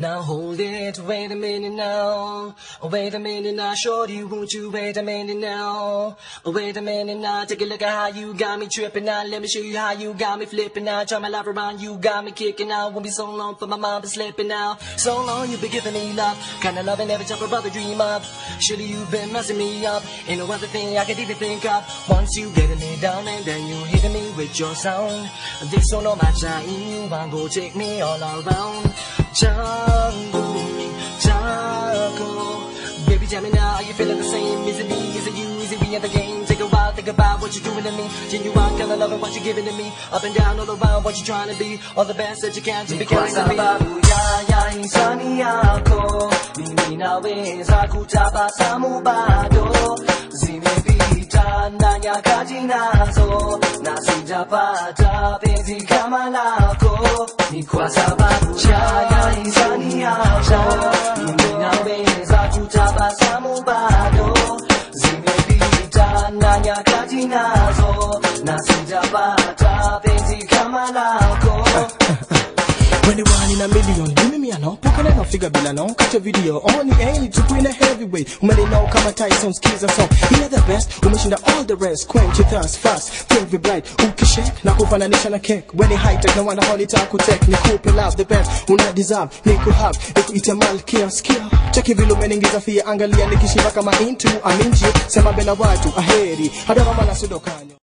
Now hold it, wait a minute now. Oh, wait a minute now, shorty, won't you wait a minute now? Oh, wait a minute now, take a look at how you got me tripping now. Let me show you how you got me flipping now. Turn my life around, you got me kicking out. Won't be so long for my mind to slipping now. So long you've been giving me love, kinda loving every type of brother dream of. Surely you've been messing me up, ain't no other thing I could even think of. Once you getting me down and then you hitting me with your sound. This don't know my time, you want go take me all around. Baby, tell me now, are you feeling the same? Is it me, is it you, is it we in the game? Take a while, think about what you're doing to me. Genuine, kinda loving what you're giving to me. Up and down, all around, what you're trying to be. All the best that you can to be kind to me. Insani ako, mimi nawe zaku tapa samubado. Zimepita na nyakati nazo, na sijapata penzi kama lako. Ni kwa sababu ya insani ako, mimi nawe zaku tapa samubado. Zimepita na nyakati nazo, na sijapata penzi kama lako. When they one in a million, give me a no, poke no figure bill no, catch a video, only aim to win a heavyweight. When they know come a tight some skills and song. You know the best, who mention that all the rest, quench your thirst fast, think be bright, who can shake, na kufana nation a cake. When they high tech, no one hold it out, tech, ni couple love the best, who not deserve, ni could have, they could eat a mal, care, skill. Check if you look meningiza fia, angalia, nikishiva kama into, I'm into, sema bena watu, aheri, hadara mana sudokanyo.